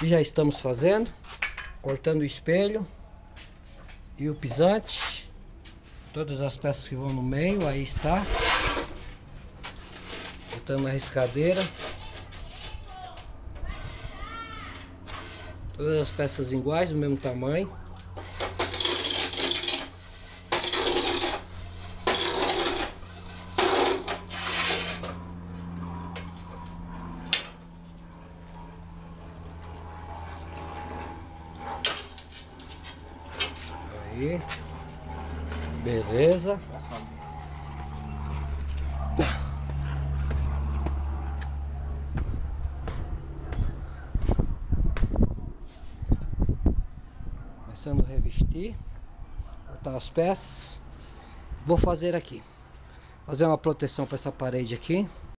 E já estamos fazendo, cortando o espelho e o pisante, todas as peças que vão no meio, aí está, botando na riscadeira, todas as peças iguais, do mesmo tamanho. Aí, beleza. Começando a revestir, botar as peças. Vou fazer aqui, fazer uma proteção para essa parede aqui.